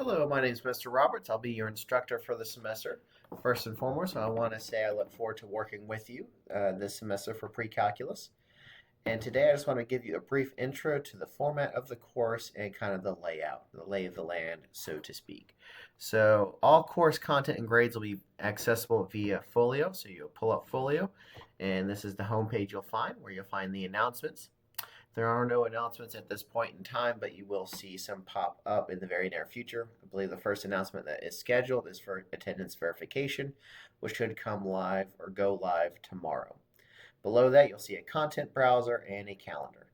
Hello, my name is Mr. Roberts. I'll be your instructor for the semester. First and foremost, I want to say I look forward to working with you this semester for Precalculus. And today I just want to give you a brief intro to the format of the course and kind of the layout, the lay of the land, so to speak. So all course content and grades will be accessible via Folio. So you'll pull up Folio, and this is the homepage you'll find where you'll find the announcements. There are no announcements at this point in time, but you will see some pop up in the very near future. I believe the first announcement that is scheduled is for attendance verification, which should come live or go live tomorrow. Below that, you'll see a content browser and a calendar.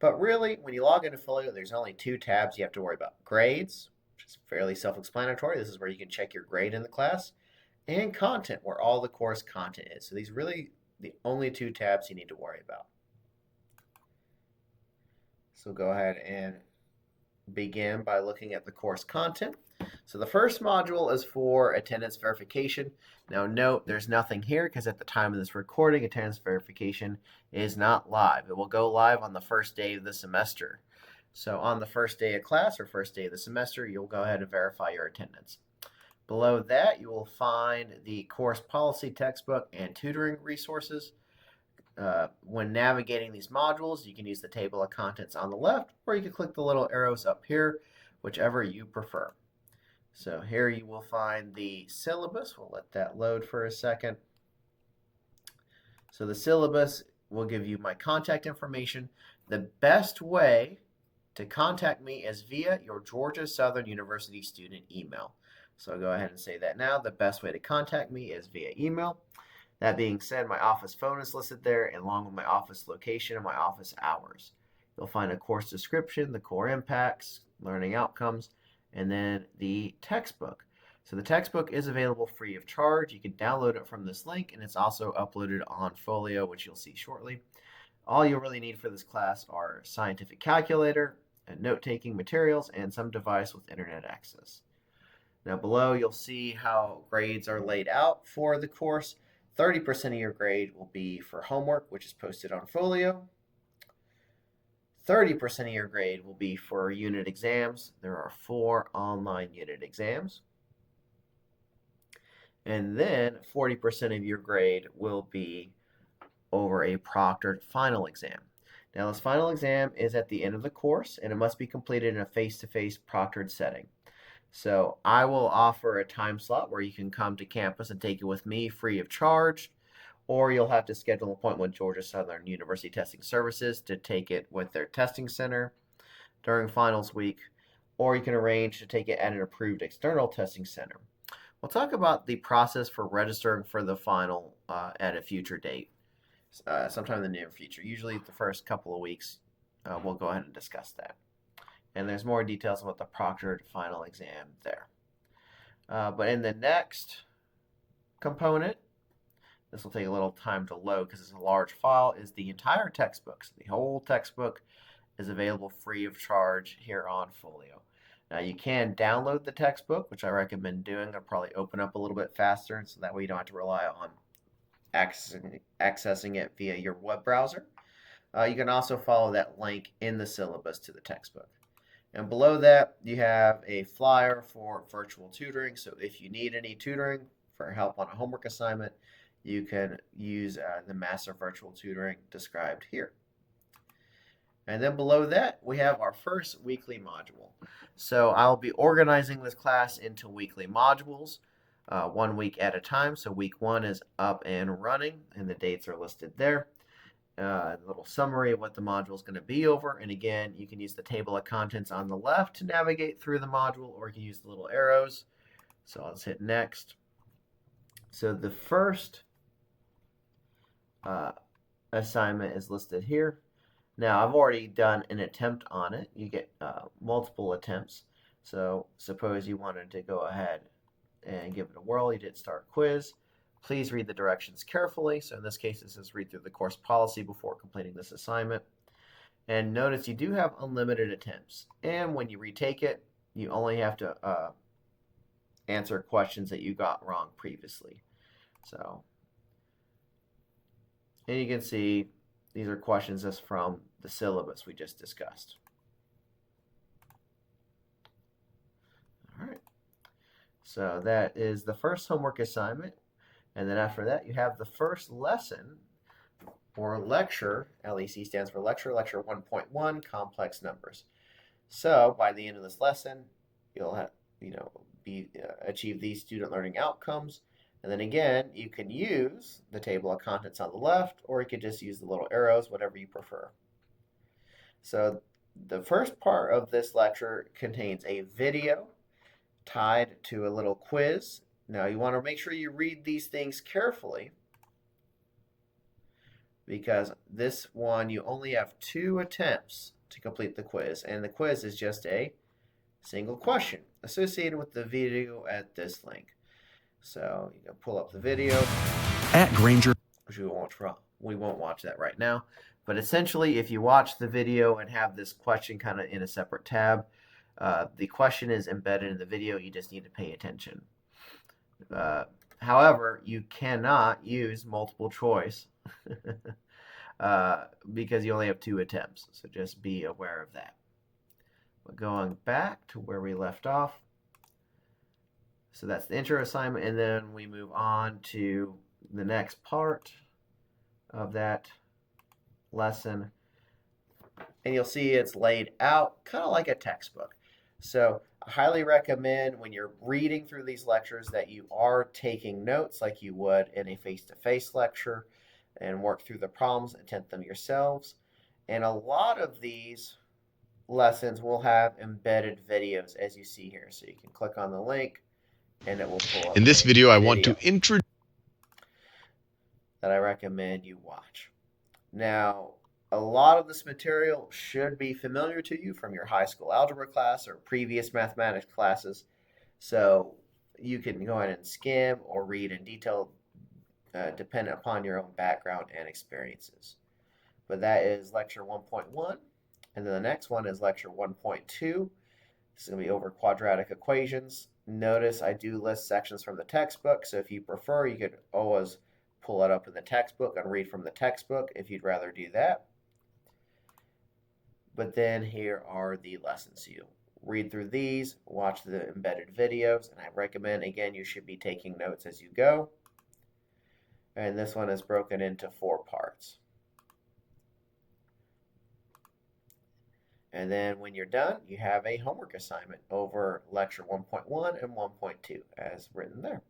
But really, when you log into Folio, there's only two tabs you have to worry about. Grades, which is fairly self-explanatory. This is where you can check your grade in the class. And content, where all the course content is. So these are really the only two tabs you need to worry about. So go ahead and begin by looking at the course content. So the first module is for attendance verification. Now note there's nothing here because at the time of this recording, attendance verification is not live. It will go live on the first day of the semester. So on the first day of class or first day of the semester, you'll go ahead and verify your attendance. Below that, you will find the course policy textbook and tutoring resources. When navigating these modules, you can use the table of contents on the left, or you can click the little arrows up here, whichever you prefer. So here you will find the syllabus. We'll let that load for a second. So the syllabus will give you my contact information. The best way to contact me is via your Georgia Southern University student email. So I'll go ahead and say that now. The best way to contact me is via email. That being said, my office phone is listed there along with my office location and my office hours. You'll find a course description, the core impacts, learning outcomes, and then the textbook. So the textbook is available free of charge. You can download it from this link, and it's also uploaded on Folio, which you'll see shortly. All you'll really need for this class are a scientific calculator, note-taking materials, and some device with internet access. Now below you'll see how grades are laid out for the course. 30% of your grade will be for homework, which is posted on Folio. 30% of your grade will be for unit exams. There are 4 online unit exams. And then 40% of your grade will be over a proctored final exam. Now this final exam is at the end of the course, and it must be completed in a face-to-face proctored setting. So I will offer a time slot where you can come to campus and take it with me free of charge, or you'll have to schedule an appointment with Georgia Southern University Testing Services to take it with their testing center during finals week, or you can arrange to take it at an approved external testing center. We'll talk about the process for registering for the final at a future date, sometime in the near future. Usually the first couple of weeks, we'll go ahead and discuss that. And there's more details about the proctored final exam there. But in the next component, this will take a little time to load because it's a large file, is the entire textbook. So the whole textbook is available free of charge here on Folio. Now you can download the textbook, which I recommend doing. It'll probably open up a little bit faster, so that way you don't have to rely on accessing it via your web browser. You can also follow that link in the syllabus to the textbook. And below that, you have a flyer for virtual tutoring. So if you need any tutoring for help on a homework assignment, you can use the Master Virtual Tutoring described here. And then below that, we have our first weekly module. So I'll be organizing this class into weekly modules, 1 week at a time. So week 1 is up and running, and the dates are listed there. A little summary of what the module is going to be over. And again, you can use the table of contents on the left to navigate through the module, or you can use the little arrows. So I'll just hit next. So the first assignment is listed here. Now I've already done an attempt on it. You get multiple attempts. So suppose you wanted to go ahead and give it a whirl. You did start quiz. Please read the directions carefully. So in this case, it says read through the course policy before completing this assignment. And notice you do have unlimited attempts. And when you retake it, you only have to answer questions that you got wrong previously. So, and you can see these are questions just from the syllabus we just discussed. All right. So that is the first homework assignment. And then after that, you have the first lesson or lecture. LEC stands for lecture 1.1, complex numbers. So by the end of this lesson, you'll have, achieve these student learning outcomes. And then again, you can use the table of contents on the left, or you could just use the little arrows, whatever you prefer. So the first part of this lecture contains a video tied to a little quiz. Now you want to make sure you read these things carefully, because this one you only have 2 attempts to complete the quiz, and the quiz is just a single question associated with the video at this link. So you can pull up the video at Granger, which we won't watch that right now. But essentially, if you watch the video and have this question kind of in a separate tab, the question is embedded in the video. You just need to pay attention. However, you cannot use multiple choice because you only have 2 attempts. So just be aware of that. But going back to where we left off. So that's the intro assignment, and then we move on to the next part of that lesson. And you'll see it's laid out kind of like a textbook. So I highly recommend when you're reading through these lectures that you are taking notes like you would in a face-to-face lecture and work through the problems, attempt them yourselves. And a lot of these lessons will have embedded videos, as you see here. So you can click on the link and it will pull up. In this video, I want to introduce that I recommend you watch. Now, a lot of this material should be familiar to you from your high school algebra class or previous mathematics classes. So you can go ahead and skim or read in detail dependent upon your own background and experiences. But that is lecture 1.1. And then the next one is lecture 1.2. This is going to be over quadratic equations. Notice I do list sections from the textbook, so if you prefer, you could always pull it up in the textbook and read from the textbook if you'd rather do that. But then here are the lessons. You read through these, watch the embedded videos, and I recommend, again, you should be taking notes as you go. And this one is broken into 4 parts. And then when you're done, you have a homework assignment over lecture 1.1 and 1.2 as written there.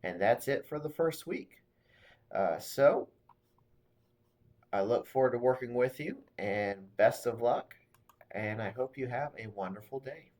And that's it for the first week. So I look forward to working with you, and best of luck, and I hope you have a wonderful day.